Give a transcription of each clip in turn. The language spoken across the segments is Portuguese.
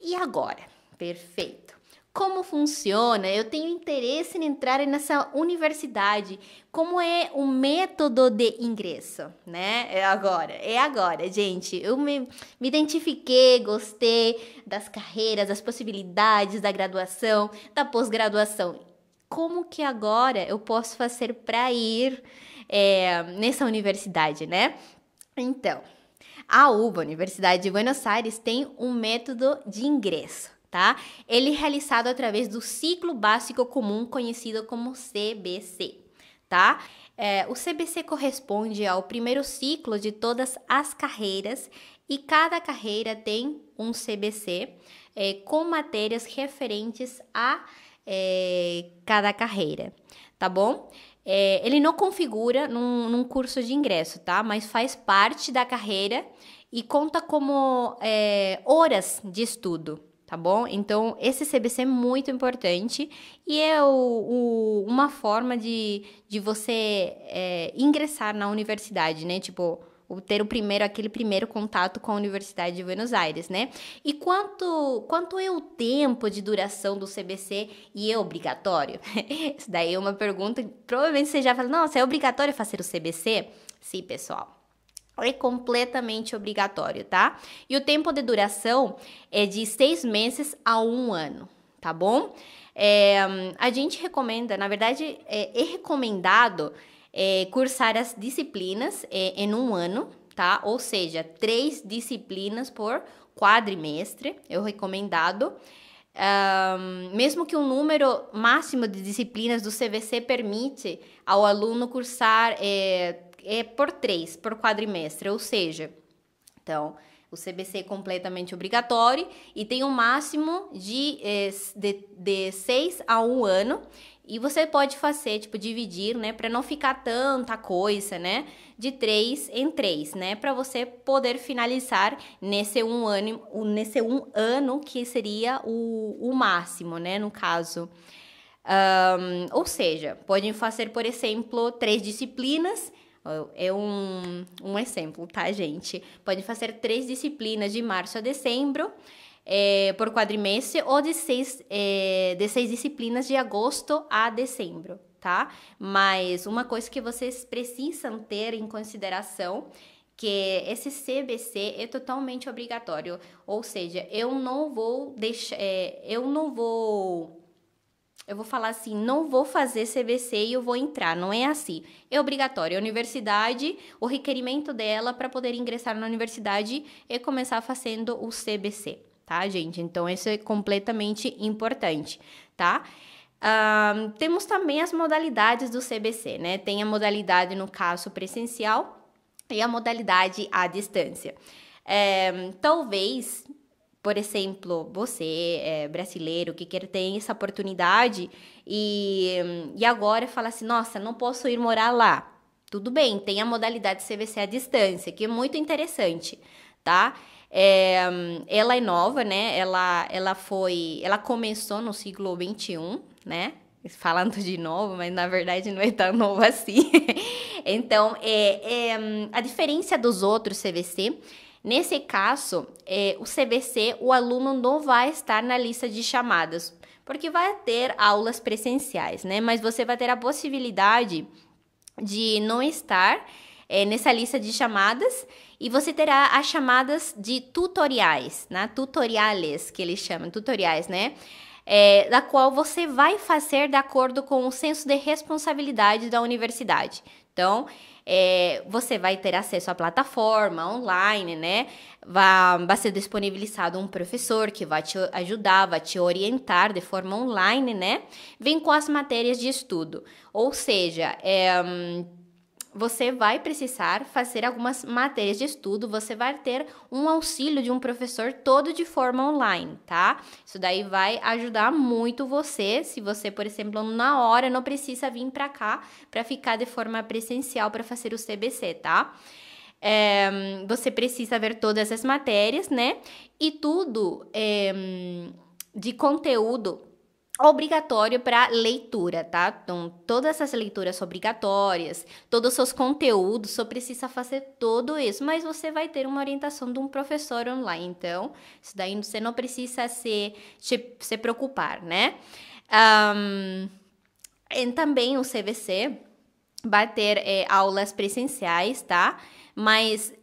E agora? Perfeito. Como funciona? Eu tenho interesse em entrar nessa universidade. Como é o método de ingresso, né? É agora, gente. Eu me identifiquei, gostei das carreiras, das possibilidades da graduação, da pós-graduação. Como que agora eu posso fazer para ir nessa universidade, né? Então, a UBA, Universidade de Buenos Aires, tem um método de ingresso, tá? Ele é realizado através do Ciclo Básico Comum, conhecido como CBC, tá? O CBC corresponde ao primeiro ciclo de todas as carreiras e cada carreira tem um CBC com matérias referentes a cada carreira, tá bom? Ele não configura num curso de ingresso, tá? Mas faz parte da carreira e conta como horas de estudo, tá bom? Então, esse CBC é muito importante e é uma forma de você ingressar na universidade, né? Tipo, ter aquele primeiro contato com a Universidade de Buenos Aires, né? E quanto é o tempo de duração do CBC e é obrigatório? Isso daí é uma pergunta que provavelmente você já fala, nossa, é obrigatório fazer o CBC? Sim, pessoal. É completamente obrigatório, tá? E o tempo de duração é de 6 meses a 1 ano, tá bom? A gente recomenda, na verdade, é recomendado cursar as disciplinas em 1 ano, tá? Ou seja, 3 disciplinas por quadrimestre, é o recomendado. Mesmo que o número máximo de disciplinas do CVC permite ao aluno cursar por 3, por quadrimestre, ou seja, então, o CBC é completamente obrigatório e tem um máximo de 6 a 1 ano. E você pode fazer, tipo, dividir, né? Para não ficar tanta coisa, né? De 3 em 3, né? Para você poder finalizar nesse um ano que seria o máximo, né? No caso. Ou seja, podem fazer, por exemplo, 3 disciplinas. É um exemplo, tá, gente? Pode fazer 3 disciplinas de março a dezembro por quadrimestre ou de 6 disciplinas de agosto a dezembro, tá? Mas uma coisa que vocês precisam ter em consideração que esse CBC é totalmente obrigatório, ou seja, eu vou falar assim, não vou fazer CBC e eu vou entrar, não é assim. É obrigatório. A universidade, o requerimento dela para poder ingressar na universidade é começar fazendo o CBC, tá, gente? Então, isso é completamente importante, tá? Temos também as modalidades do CBC, né? Tem a modalidade, no caso, presencial e a modalidade à distância. Talvez, por exemplo, você brasileiro que quer ter essa oportunidade e agora fala assim, nossa, não posso ir morar lá. Tudo bem, tem a modalidade CVC à distância, que é muito interessante, tá? Ela é nova, né? Ela começou no século XXI, né? Falando de novo, mas na verdade não é tão novo assim. Então, a diferença dos outros CVC, nesse caso, o CBC, o aluno não vai estar na lista de chamadas, porque vai ter aulas presenciais, né? Mas você vai ter a possibilidade de não estar nessa lista de chamadas e você terá as chamadas de tutoriais, né? Tutoriales, que eles chamam, tutoriais, né? Da qual você vai fazer de acordo com o senso de responsabilidade da universidade. Então, você vai ter acesso à plataforma online, né? Vai ser disponibilizado um professor que vai te ajudar, vai te orientar de forma online, né? Vem com as matérias de estudo. Ou seja, você vai precisar fazer algumas matérias de estudo, você vai ter um auxílio de um professor todo de forma online, tá? Isso daí vai ajudar muito você, se você, por exemplo, na hora não precisa vir para cá para ficar de forma presencial para fazer o CBC, tá? Você precisa ver todas as matérias, né? E tudo de conteúdo obrigatório para leitura, tá? Então, todas essas leituras obrigatórias, todos os seus conteúdos, só precisa fazer tudo isso, mas você vai ter uma orientação de um professor online, então, isso daí você não precisa se preocupar, né? E também o CVC vai ter aulas presenciais, tá? Mas,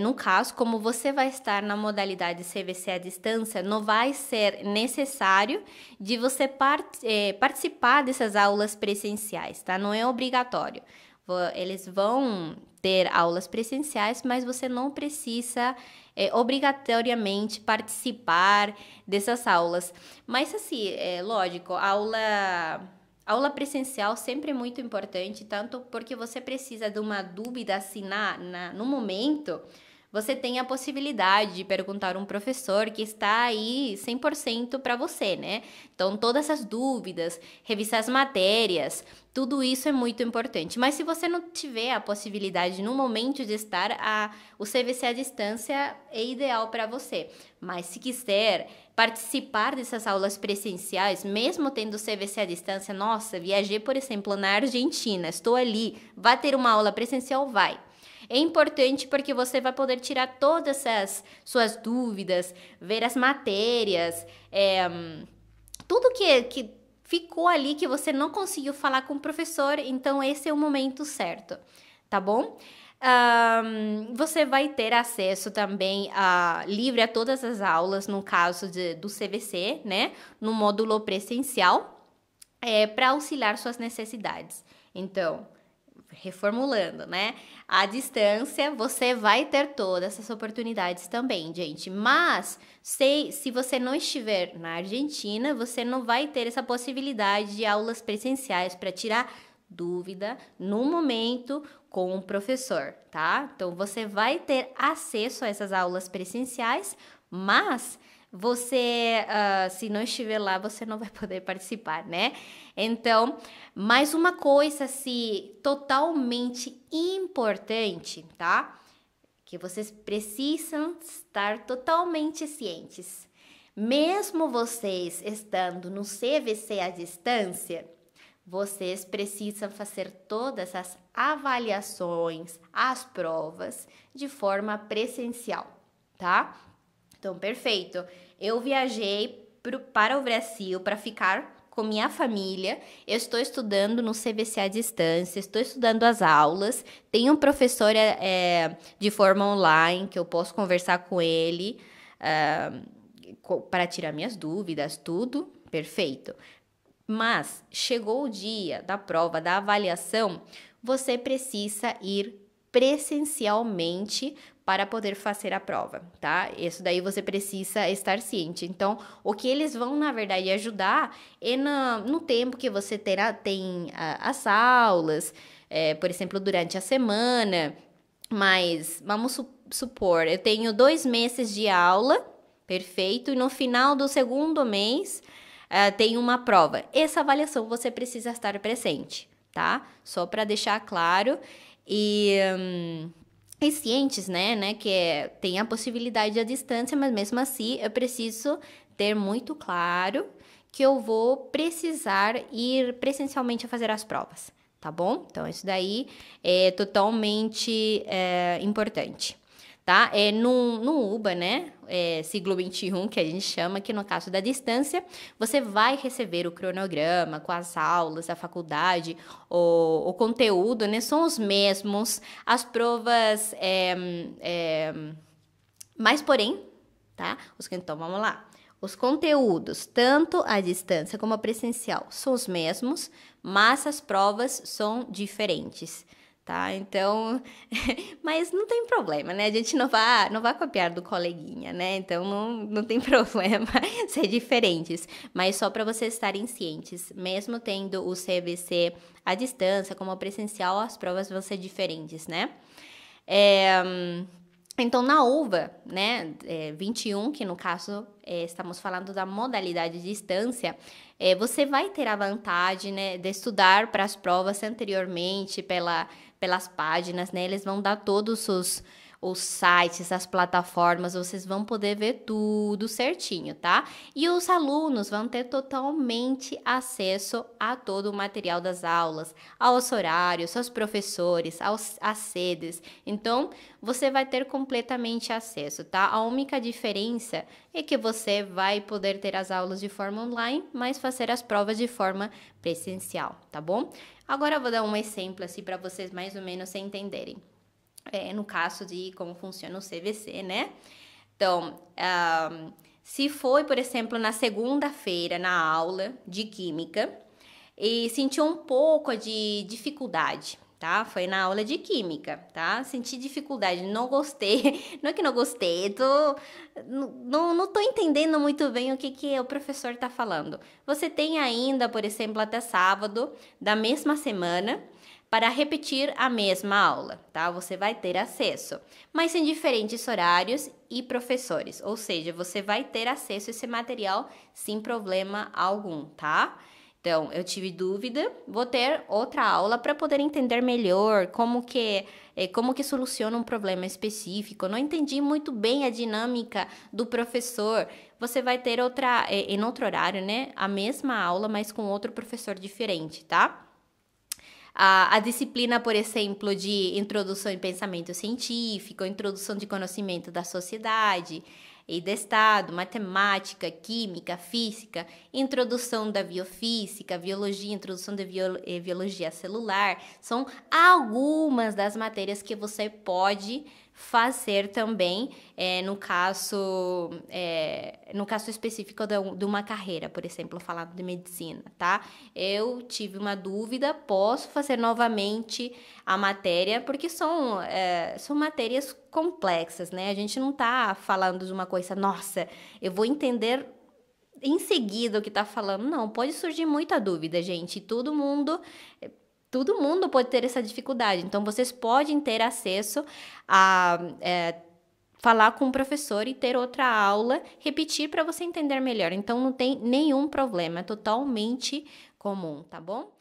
no caso, como você vai estar na modalidade CVC à distância, não vai ser necessário de você participar dessas aulas presenciais, tá? Não é obrigatório. Eles vão ter aulas presenciais, mas você não precisa obrigatoriamente participar dessas aulas. Mas, assim, lógico, aula presencial sempre é muito importante, tanto porque você precisa de uma dúvida assim no momento, você tem a possibilidade de perguntar a um professor que está aí 100% para você, né? Então, todas essas dúvidas, revisar as matérias, tudo isso é muito importante. Mas se você não tiver a possibilidade no momento de estar, o CVC à distância é ideal para você. Mas se quiser participar dessas aulas presenciais, mesmo tendo CVC à distância, nossa, viajei, por exemplo, na Argentina, estou ali, vai ter uma aula presencial? Vai. É importante porque você vai poder tirar todas as suas dúvidas, ver as matérias, tudo que ficou ali que você não conseguiu falar com o professor, então esse é o momento certo, tá bom? Você vai ter acesso também livre a todas as aulas, no caso do CVC, né? No módulo presencial, para auxiliar suas necessidades. Então, reformulando, né? À distância, você vai ter todas essas oportunidades também, gente. Mas, se você não estiver na Argentina, você não vai ter essa possibilidade de aulas presenciais para tirar dúvida no momento com o professor, tá? Então, você vai ter acesso a essas aulas presenciais, mas você, se não estiver lá, você não vai poder participar, né? Então, mais uma coisa, assim, totalmente importante, tá? Que vocês precisam estar totalmente cientes. Mesmo vocês estando no CVC à distância, vocês precisam fazer todas as avaliações, as provas, de forma presencial, tá? Então, perfeito. Eu viajei para o Brasil para ficar com minha família. Eu estou estudando no CVC à distância, estou estudando as aulas. Tenho um professor de forma online que eu posso conversar com ele para tirar minhas dúvidas, tudo. Perfeito. Mas chegou o dia da prova, da avaliação, você precisa ir presencialmente para poder fazer a prova, tá? Isso daí você precisa estar ciente. Então, o que eles vão, na verdade, ajudar é no tempo que você tem as aulas, por exemplo, durante a semana. Mas, vamos supor, eu tenho 2 meses de aula, perfeito, e no final do segundo mês tem uma prova. Essa avaliação você precisa estar presente, tá? Só para deixar claro. E cientes, né, que tem a possibilidade à distância, mas mesmo assim eu preciso ter muito claro que eu vou precisar ir presencialmente a fazer as provas, tá bom? Então, isso daí é totalmente importante, tá? No UBA, né, siglo XXI, que a gente chama, que no caso da distância, você vai receber o cronograma com as aulas da faculdade, o conteúdo, né, são os mesmos, as provas, mas porém, tá? Então, vamos lá. Os conteúdos, tanto à distância como a presencial, são os mesmos, mas as provas são diferentes, tá? Então, mas não tem problema, né? A gente não vai copiar do coleguinha, né? Então, não tem problema ser diferentes. Mas só para vocês estarem cientes, mesmo tendo o CVC à distância, como a presencial, as provas vão ser diferentes, né? Então, na UVA, né, 21, que no caso estamos falando da modalidade de distância, você vai ter a vantagem, né, de estudar para as provas anteriormente pelas páginas, né, eles vão dar todos os sites, as plataformas, vocês vão poder ver tudo certinho, tá? E os alunos vão ter totalmente acesso a todo o material das aulas, aos horários, aos professores, às sedes. Então, você vai ter completamente acesso, tá? A única diferença é que você vai poder ter as aulas de forma online, mas fazer as provas de forma presencial, tá bom? Agora eu vou dar um exemplo assim para vocês mais ou menos entenderem. No caso de como funciona o CVC, né? Então, se foi, por exemplo, na segunda-feira na aula de química e sentiu um pouco de dificuldade, tá? Foi na aula de química, tá? Senti dificuldade, não gostei. Não é que não gostei, não tô entendendo muito bem o que o professor tá falando. Você tem ainda, por exemplo, até sábado da mesma semana para repetir a mesma aula, tá? Você vai ter acesso, mas em diferentes horários e professores, ou seja, você vai ter acesso a esse material sem problema algum, tá? Então, eu tive dúvida, vou ter outra aula para poder entender melhor como que soluciona um problema específico. Não entendi muito bem a dinâmica do professor. Você vai ter em outro horário, né? A mesma aula, mas com outro professor diferente, tá? A disciplina, por exemplo, de introdução em pensamento científico, introdução de conhecimento da sociedade e do Estado, matemática, química, física, introdução da biofísica, biologia, introdução da biologia celular, são algumas das matérias que você pode fazer também, no caso específico de uma carreira, por exemplo, falando de medicina, tá? Eu tive uma dúvida, posso fazer novamente a matéria, porque são matérias complexas, né? A gente não tá falando de uma coisa, nossa, eu vou entender em seguida o que tá falando. Não, pode surgir muita dúvida, gente. Todo mundo pode ter essa dificuldade. Então, vocês podem ter acesso a falar com o professor e ter outra aula, repetir para você entender melhor. Então, não tem nenhum problema, é totalmente comum, tá bom?